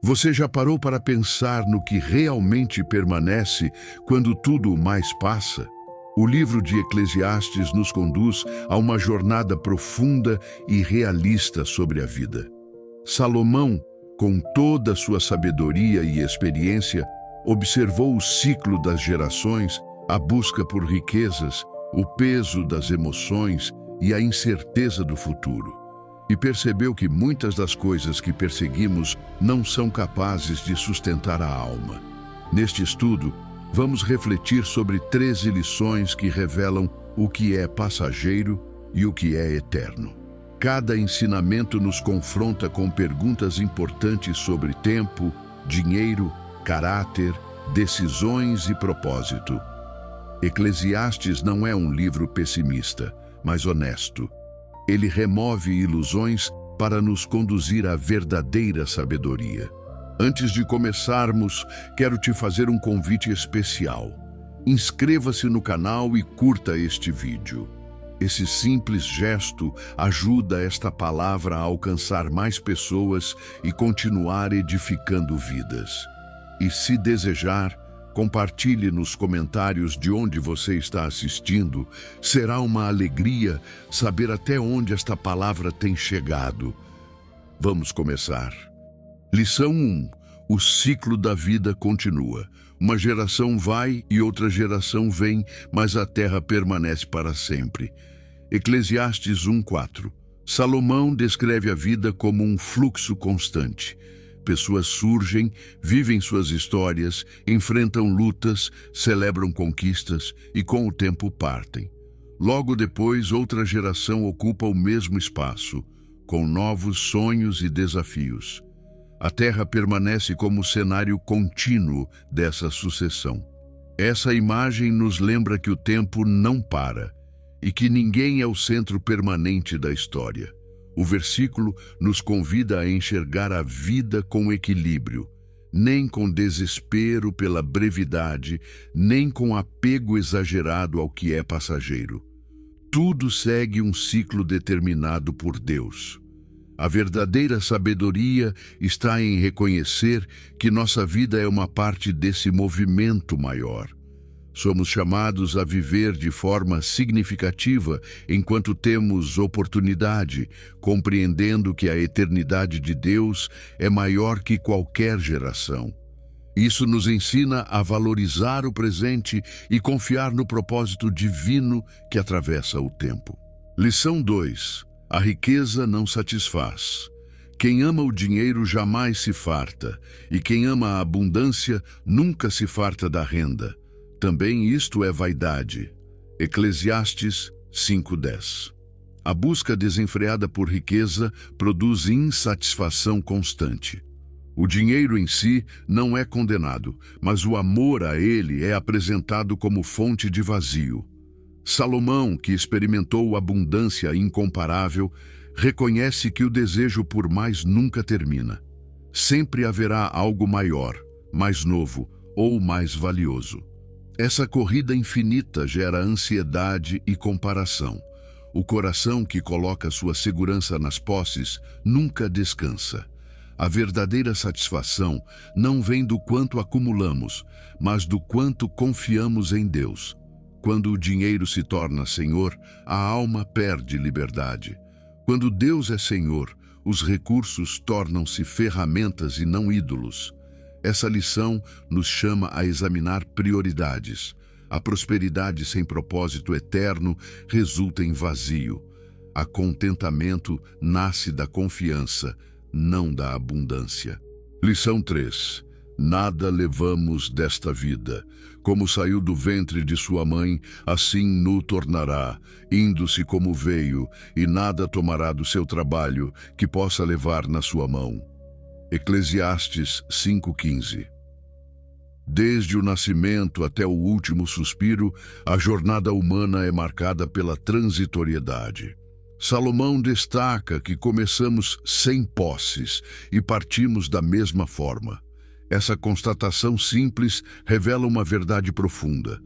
Você já parou para pensar no que realmente permanece quando tudo mais passa? O livro de Eclesiastes nos conduz a uma jornada profunda e realista sobre a vida. Salomão, com toda a sua sabedoria e experiência, observou o ciclo das gerações, a busca por riquezas, o peso das emoções e a incerteza do futuro. E percebeu que muitas das coisas que perseguimos não são capazes de sustentar a alma. Neste estudo, vamos refletir sobre 13 lições que revelam o que é passageiro e o que é eterno. Cada ensinamento nos confronta com perguntas importantes sobre tempo, dinheiro, caráter, decisões e propósito. Eclesiastes não é um livro pessimista, mas honesto. Ele remove ilusões para nos conduzir à verdadeira sabedoria. Antes de começarmos, quero te fazer um convite especial. Inscreva-se no canal e curta este vídeo. Esse simples gesto ajuda esta palavra a alcançar mais pessoas e continuar edificando vidas. E se desejar, compartilhe nos comentários de onde você está assistindo. Será uma alegria saber até onde esta palavra tem chegado. Vamos começar. Lição 1. O ciclo da vida continua. Uma geração vai e outra geração vem, mas a terra permanece para sempre. Eclesiastes 1:4. Salomão descreve a vida como um fluxo constante. Pessoas surgem, vivem suas histórias, enfrentam lutas, celebram conquistas e com o tempo partem. Logo depois, outra geração ocupa o mesmo espaço, com novos sonhos e desafios. A Terra permanece como cenário contínuo dessa sucessão. Essa imagem nos lembra que o tempo não para e que ninguém é o centro permanente da história. O versículo nos convida a enxergar a vida com equilíbrio, nem com desespero pela brevidade, nem com apego exagerado ao que é passageiro. Tudo segue um ciclo determinado por Deus. A verdadeira sabedoria está em reconhecer que nossa vida é uma parte desse movimento maior. Somos chamados a viver de forma significativa enquanto temos oportunidade, compreendendo que a eternidade de Deus é maior que qualquer geração. Isso nos ensina a valorizar o presente e confiar no propósito divino que atravessa o tempo. Lição 2. A riqueza não satisfaz. Quem ama o dinheiro jamais se farta, e quem ama a abundância nunca se farta da renda. Também isto é vaidade. Eclesiastes 5:10. A busca desenfreada por riqueza produz insatisfação constante. O dinheiro em si não é condenado, mas o amor a ele é apresentado como fonte de vazio. Salomão, que experimentou abundância incomparável, reconhece que o desejo por mais nunca termina. Sempre haverá algo maior, mais novo ou mais valioso. Essa corrida infinita gera ansiedade e comparação. O coração que coloca sua segurança nas posses nunca descansa. A verdadeira satisfação não vem do quanto acumulamos, mas do quanto confiamos em Deus. Quando o dinheiro se torna senhor, a alma perde liberdade. Quando Deus é senhor, os recursos tornam-se ferramentas e não ídolos. Essa lição nos chama a examinar prioridades. A prosperidade sem propósito eterno resulta em vazio. A contentamento nasce da confiança, não da abundância. Lição 3. Nada levamos desta vida. Como saiu do ventre de sua mãe, assim no tornará, indo-se como veio, e nada tomará do seu trabalho que possa levar na sua mão. Eclesiastes 5:15. Desde o nascimento até o último suspiro, a jornada humana é marcada pela transitoriedade. Salomão destaca que começamos sem posses e partimos da mesma forma. Essa constatação simples revela uma verdade profunda.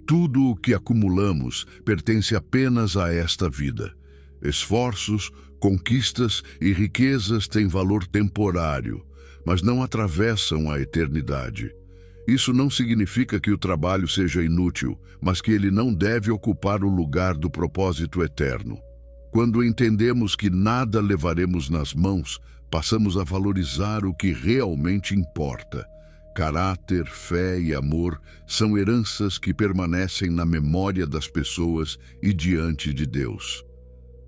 Tudo o que acumulamos pertence apenas a esta vida. Esforços, conquistas e riquezas têm valor temporário, mas não atravessam a eternidade. Isso não significa que o trabalho seja inútil, mas que ele não deve ocupar o lugar do propósito eterno. Quando entendemos que nada levaremos nas mãos, passamos a valorizar o que realmente importa. Caráter, fé e amor são heranças que permanecem na memória das pessoas e diante de Deus.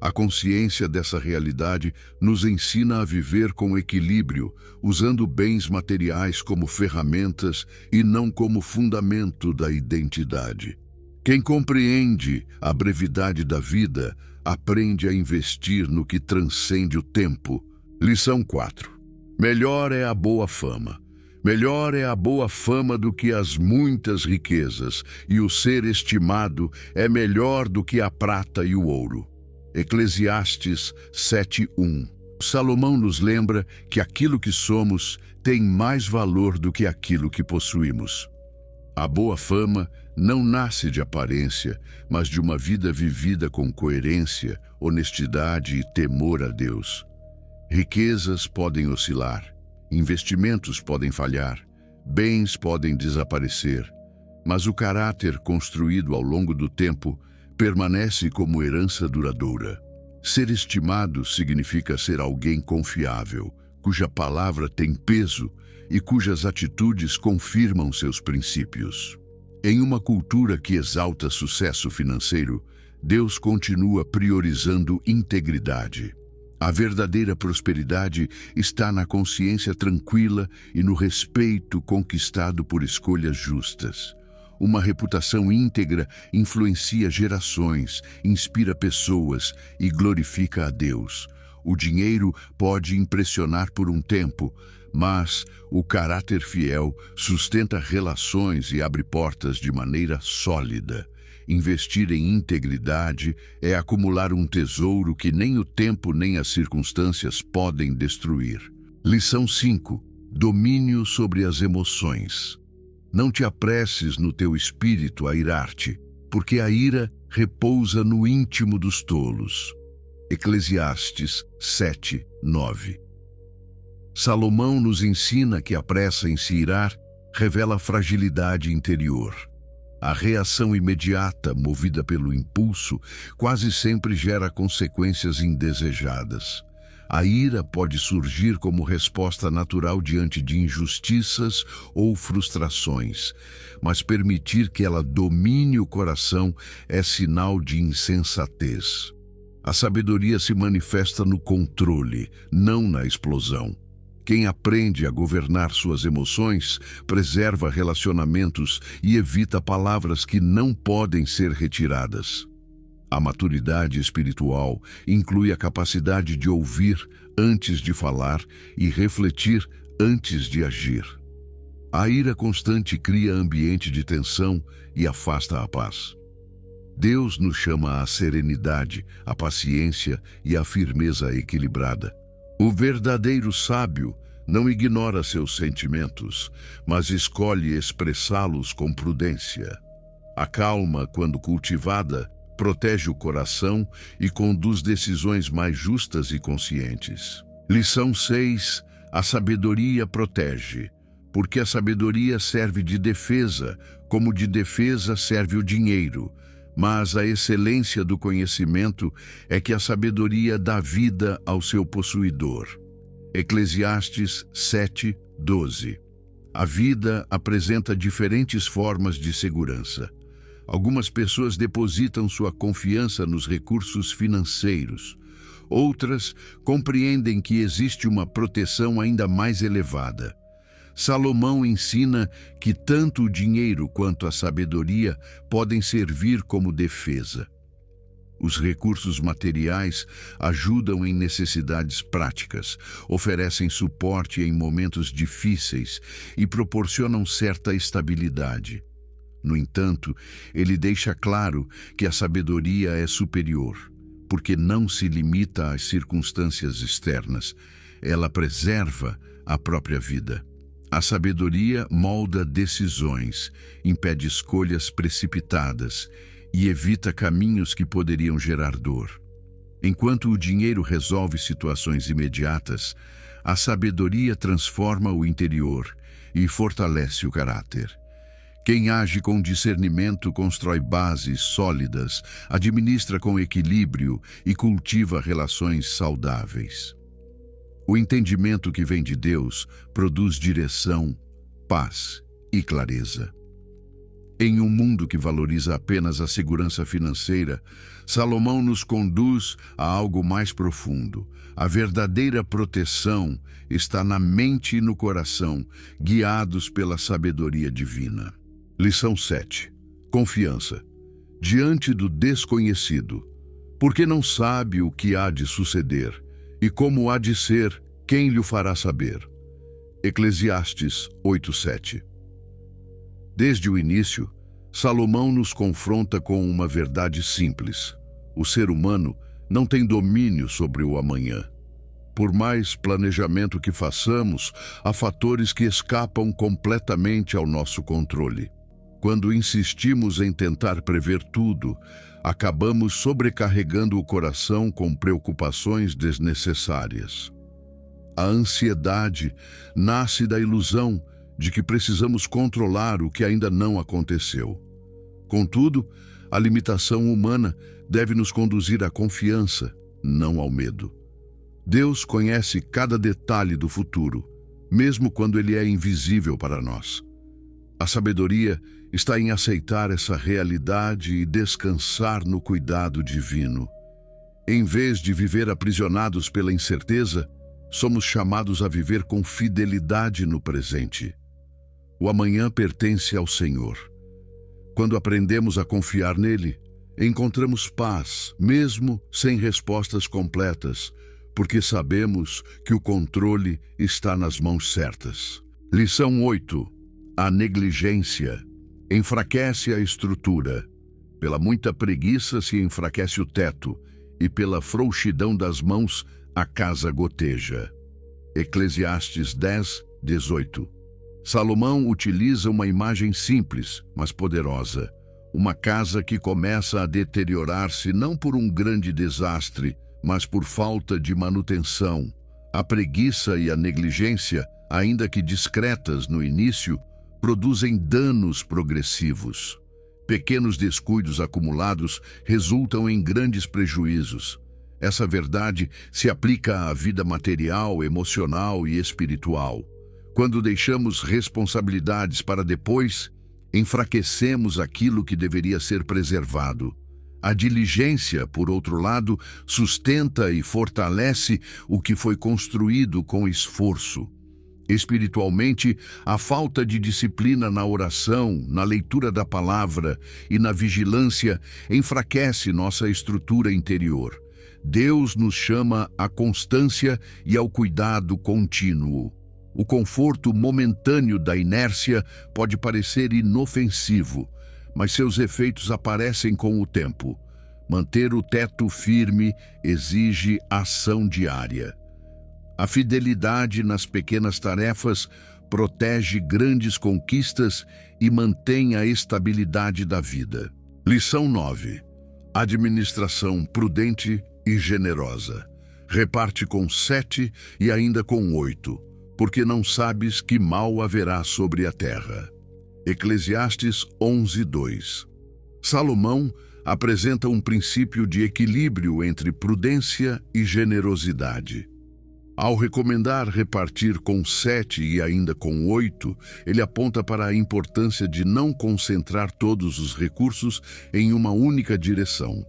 A consciência dessa realidade nos ensina a viver com equilíbrio, usando bens materiais como ferramentas e não como fundamento da identidade. Quem compreende a brevidade da vida, aprende a investir no que transcende o tempo. Lição 4. Melhor é a boa fama. Melhor é a boa fama do que as muitas riquezas, e o ser estimado é melhor do que a prata e o ouro. Eclesiastes 7:1. Salomão nos lembra que aquilo que somos tem mais valor do que aquilo que possuímos. A boa fama não nasce de aparência, mas de uma vida vivida com coerência, honestidade e temor a Deus. Riquezas podem oscilar, investimentos podem falhar, bens podem desaparecer, mas o caráter construído ao longo do tempo permanece como herança duradoura. Ser estimado significa ser alguém confiável, cuja palavra tem peso e cujas atitudes confirmam seus princípios. Em uma cultura que exalta sucesso financeiro, Deus continua priorizando integridade. A verdadeira prosperidade está na consciência tranquila e no respeito conquistado por escolhas justas. Uma reputação íntegra influencia gerações, inspira pessoas e glorifica a Deus. O dinheiro pode impressionar por um tempo, mas o caráter fiel sustenta relações e abre portas de maneira sólida. Investir em integridade é acumular um tesouro que nem o tempo nem as circunstâncias podem destruir. Lição 5. Domínio sobre as emoções. Não te apresses no teu espírito a irar-te, porque a ira repousa no íntimo dos tolos. Eclesiastes 7:9. Salomão nos ensina que a pressa em se irar revela fragilidade interior. A reação imediata, movida pelo impulso, quase sempre gera consequências indesejadas. A ira pode surgir como resposta natural diante de injustiças ou frustrações, mas permitir que ela domine o coração é sinal de insensatez. A sabedoria se manifesta no controle, não na explosão. Quem aprende a governar suas emoções, preserva relacionamentos e evita palavras que não podem ser retiradas. A maturidade espiritual inclui a capacidade de ouvir antes de falar e refletir antes de agir. A ira constante cria ambiente de tensão e afasta a paz. Deus nos chama à serenidade, à paciência e à firmeza equilibrada. O verdadeiro sábio não ignora seus sentimentos, mas escolhe expressá-los com prudência. A calma, quando cultivada, protege o coração e conduz decisões mais justas e conscientes. Lição 6. A sabedoria protege, porque a sabedoria serve de defesa, como de defesa serve o dinheiro. Mas a excelência do conhecimento é que a sabedoria dá vida ao seu possuidor. Eclesiastes 7:12. A vida apresenta diferentes formas de segurança. Algumas pessoas depositam sua confiança nos recursos financeiros. Outras compreendem que existe uma proteção ainda mais elevada. Salomão ensina que tanto o dinheiro quanto a sabedoria podem servir como defesa. Os recursos materiais ajudam em necessidades práticas, oferecem suporte em momentos difíceis e proporcionam certa estabilidade. No entanto, ele deixa claro que a sabedoria é superior, porque não se limita às circunstâncias externas, ela preserva a própria vida. A sabedoria molda decisões, impede escolhas precipitadas e evita caminhos que poderiam gerar dor. Enquanto o dinheiro resolve situações imediatas, A sabedoria transforma o interior e fortalece o caráter. Quem age com discernimento constrói bases sólidas, administra com equilíbrio e cultiva relações saudáveis. O entendimento que vem de Deus produz direção, paz e clareza. Em um mundo que valoriza apenas a segurança financeira, Salomão nos conduz a algo mais profundo. A verdadeira proteção está na mente e no coração, guiados pela sabedoria divina. Lição 7. Confiança. Diante do desconhecido. Porque não sabe o que há de suceder, e como há de ser, quem lhe fará saber? Eclesiastes 8:7. Desde o início, Salomão nos confronta com uma verdade simples. O ser humano não tem domínio sobre o amanhã. Por mais planejamento que façamos, há fatores que escapam completamente ao nosso controle. Quando insistimos em tentar prever tudo, acabamos sobrecarregando o coração com preocupações desnecessárias. A ansiedade nasce da ilusão de que precisamos controlar o que ainda não aconteceu. Contudo, a limitação humana deve nos conduzir à confiança, não ao medo. Deus conhece cada detalhe do futuro, mesmo quando ele é invisível para nós. A sabedoria está em aceitar essa realidade e descansar no cuidado divino. Em vez de viver aprisionados pela incerteza, somos chamados a viver com fidelidade no presente. O amanhã pertence ao Senhor. Quando aprendemos a confiar nele, encontramos paz, mesmo sem respostas completas, porque sabemos que o controle está nas mãos certas. Lição 8. A negligência enfraquece a estrutura. Pela muita preguiça se enfraquece o teto, e pela frouxidão das mãos a casa goteja. Eclesiastes 10:18. Salomão utiliza uma imagem simples, mas poderosa. Uma casa que começa a deteriorar-se não por um grande desastre, mas por falta de manutenção. A preguiça e a negligência, ainda que discretas no início, produzem danos progressivos. Pequenos descuidos acumulados resultam em grandes prejuízos. Essa verdade se aplica à vida material, emocional e espiritual. Quando deixamos responsabilidades para depois, enfraquecemos aquilo que deveria ser preservado. A diligência, por outro lado, sustenta e fortalece o que foi construído com esforço. Espiritualmente, a falta de disciplina na oração, na leitura da palavra e na vigilância enfraquece nossa estrutura interior. Deus nos chama à constância e ao cuidado contínuo. O conforto momentâneo da inércia pode parecer inofensivo, mas seus efeitos aparecem com o tempo. Manter o teto firme exige ação diária. A fidelidade nas pequenas tarefas protege grandes conquistas e mantém a estabilidade da vida. Lição 9. Administração prudente e generosa. Reparte com 7 e ainda com 8, porque não sabes que mal haverá sobre a terra. Eclesiastes 11:2. Salomão apresenta um princípio de equilíbrio entre prudência e generosidade. Ao recomendar repartir com 7 e ainda com 8, ele aponta para a importância de não concentrar todos os recursos em uma única direção.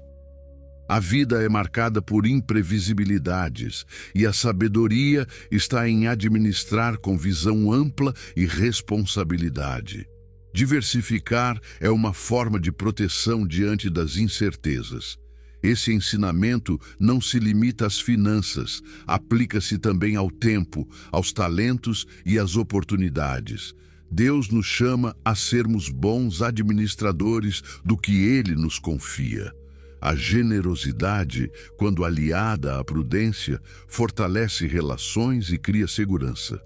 A vida é marcada por imprevisibilidades e a sabedoria está em administrar com visão ampla e responsabilidade. Diversificar é uma forma de proteção diante das incertezas. Esse ensinamento não se limita às finanças, aplica-se também ao tempo, aos talentos e às oportunidades. Deus nos chama a sermos bons administradores do que Ele nos confia. A generosidade, quando aliada à prudência, fortalece relações e cria segurança.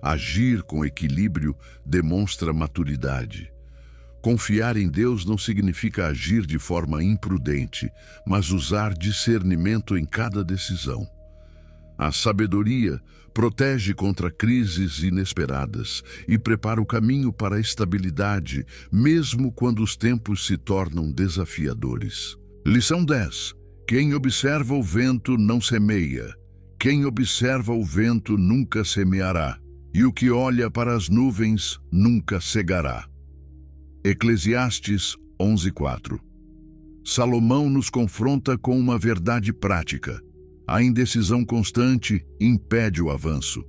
Agir com equilíbrio demonstra maturidade. Confiar em Deus não significa agir de forma imprudente, mas usar discernimento em cada decisão. A sabedoria protege contra crises inesperadas e prepara o caminho para a estabilidade, mesmo quando os tempos se tornam desafiadores. Lição 10. Quem observa o vento não semeia. Quem observa o vento nunca semeará, e o que olha para as nuvens nunca cegará. Eclesiastes 11:4. Salomão nos confronta com uma verdade prática. A indecisão constante impede o avanço.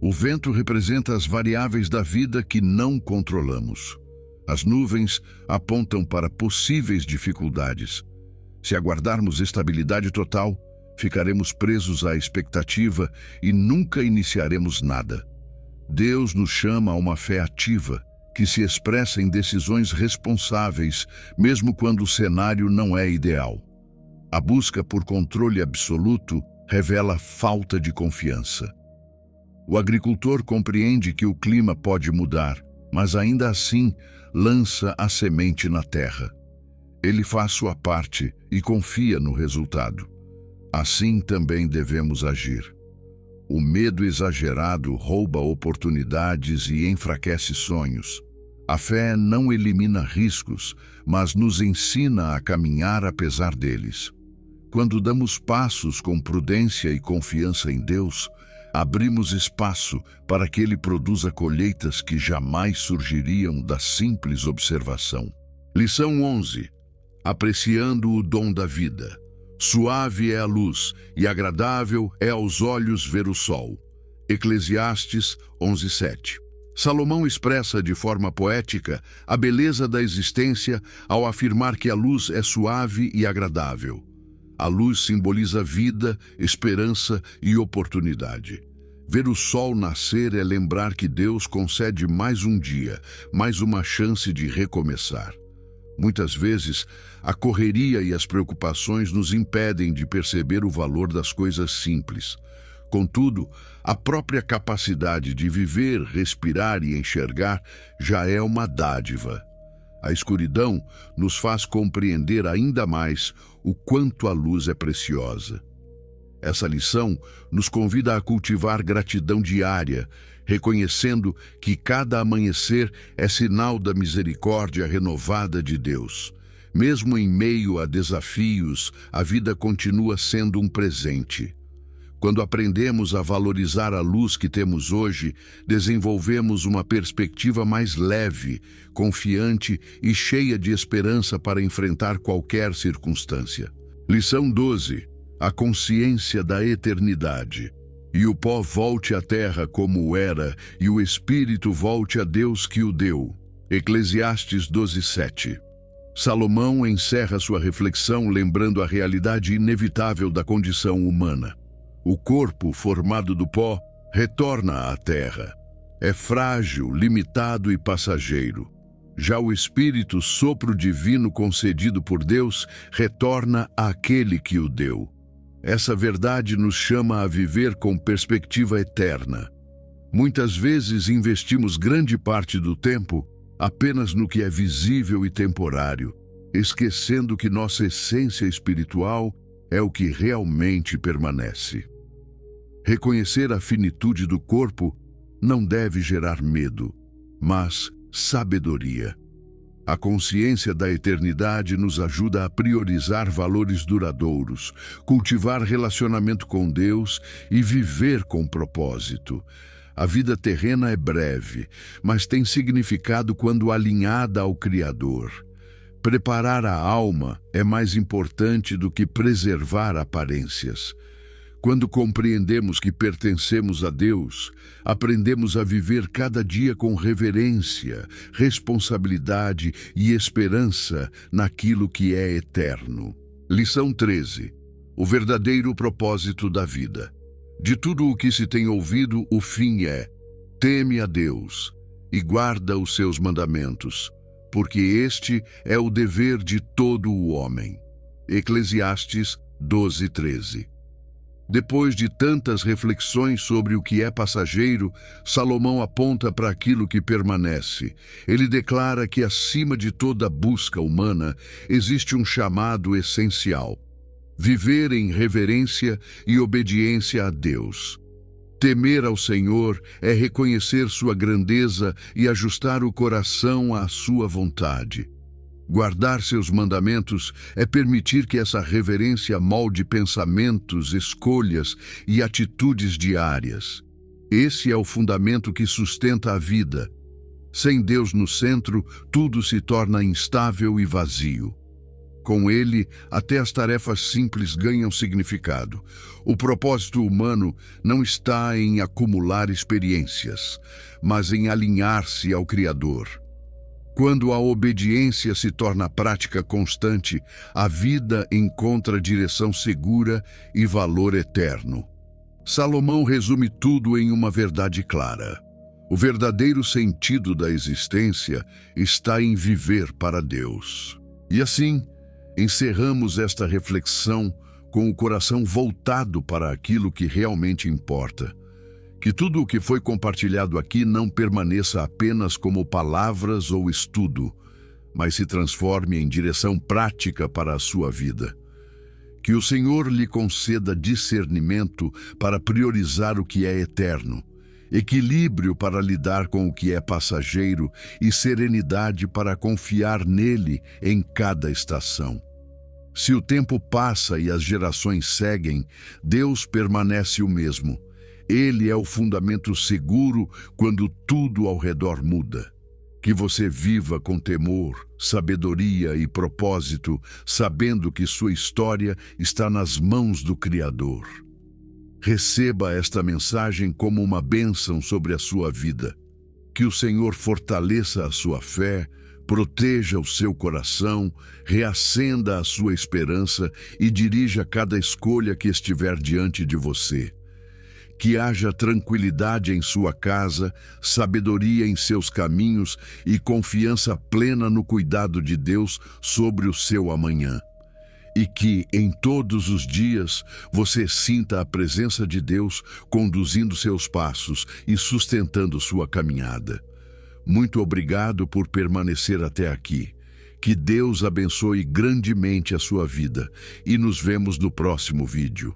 O vento representa as variáveis da vida que não controlamos. As nuvens apontam para possíveis dificuldades. Se aguardarmos estabilidade total, ficaremos presos à expectativa e nunca iniciaremos nada. Deus nos chama a uma fé ativa, que se expressa em decisões responsáveis, mesmo quando o cenário não é ideal. A busca por controle absoluto revela falta de confiança. O agricultor compreende que o clima pode mudar, mas ainda assim lança a semente na terra. Ele faz sua parte e confia no resultado. Assim também devemos agir. O medo exagerado rouba oportunidades e enfraquece sonhos. A fé não elimina riscos, mas nos ensina a caminhar apesar deles. Quando damos passos com prudência e confiança em Deus, abrimos espaço para que Ele produza colheitas que jamais surgiriam da simples observação. Lição 11. Apreciando o dom da vida. Suave é a luz e agradável é aos olhos ver o sol. Eclesiastes 11:7. Salomão expressa de forma poética a beleza da existência ao afirmar que a luz é suave e agradável. A luz simboliza vida, esperança e oportunidade. Ver o sol nascer é lembrar que Deus concede mais um dia, mais uma chance de recomeçar. Muitas vezes, a correria e as preocupações nos impedem de perceber o valor das coisas simples. Contudo, a própria capacidade de viver, respirar e enxergar já é uma dádiva. A escuridão nos faz compreender ainda mais o quanto a luz é preciosa. Essa lição nos convida a cultivar gratidão diária, reconhecendo que cada amanhecer é sinal da misericórdia renovada de Deus. Mesmo em meio a desafios, a vida continua sendo um presente. Quando aprendemos a valorizar a luz que temos hoje, desenvolvemos uma perspectiva mais leve, confiante e cheia de esperança para enfrentar qualquer circunstância. Lição 12. A consciência da eternidade. E o pó volte à terra como era, e o espírito volte a Deus que o deu. Eclesiastes 12:7. Salomão encerra sua reflexão lembrando a realidade inevitável da condição humana. O corpo, formado do pó, retorna à terra. É frágil, limitado e passageiro. Já o espírito, sopro divino concedido por Deus, retorna àquele que o deu. Essa verdade nos chama a viver com perspectiva eterna. Muitas vezes investimos grande parte do tempo apenas no que é visível e temporário, esquecendo que nossa essência espiritual é o que realmente permanece. Reconhecer a finitude do corpo não deve gerar medo, mas sabedoria. A consciência da eternidade nos ajuda a priorizar valores duradouros, cultivar relacionamento com Deus e viver com propósito. A vida terrena é breve, mas tem significado quando alinhada ao Criador. Preparar a alma é mais importante do que preservar aparências. Quando compreendemos que pertencemos a Deus, aprendemos a viver cada dia com reverência, responsabilidade e esperança naquilo que é eterno. Lição 13. O verdadeiro propósito da vida. De tudo o que se tem ouvido, o fim é: teme a Deus e guarda os seus mandamentos, porque este é o dever de todo o homem. Eclesiastes 12:13. Depois de tantas reflexões sobre o que é passageiro, Salomão aponta para aquilo que permanece. Ele declara que acima de toda busca humana existe um chamado essencial: Viver em reverência e obediência a Deus. Temer ao Senhor é reconhecer sua grandeza e ajustar o coração à sua vontade. Guardar seus mandamentos é permitir que essa reverência molde pensamentos, escolhas e atitudes diárias. Esse é o fundamento que sustenta a vida. Sem Deus no centro, tudo se torna instável e vazio. Com ele, até as tarefas simples ganham significado. O propósito humano não está em acumular experiências, mas em alinhar-se ao Criador. Quando a obediência se torna prática constante, a vida encontra direção segura e valor eterno. Salomão resume tudo em uma verdade clara. O verdadeiro sentido da existência está em viver para Deus. E assim, encerramos esta reflexão com o coração voltado para aquilo que realmente importa. Que tudo o que foi compartilhado aqui não permaneça apenas como palavras ou estudo, mas se transforme em direção prática para a sua vida. Que o Senhor lhe conceda discernimento para priorizar o que é eterno, equilíbrio para lidar com o que é passageiro e serenidade para confiar nele em cada estação. Se o tempo passa e as gerações seguem, Deus permanece o mesmo. Ele é o fundamento seguro quando tudo ao redor muda. Que você viva com temor, sabedoria e propósito, sabendo que sua história está nas mãos do Criador. Receba esta mensagem como uma bênção sobre a sua vida. Que o Senhor fortaleça a sua fé, proteja o seu coração, reacenda a sua esperança e dirija cada escolha que estiver diante de você. Que haja tranquilidade em sua casa, sabedoria em seus caminhos e confiança plena no cuidado de Deus sobre o seu amanhã. E que, em todos os dias, você sinta a presença de Deus conduzindo seus passos e sustentando sua caminhada. Muito obrigado por permanecer até aqui. Que Deus abençoe grandemente a sua vida e nos vemos no próximo vídeo.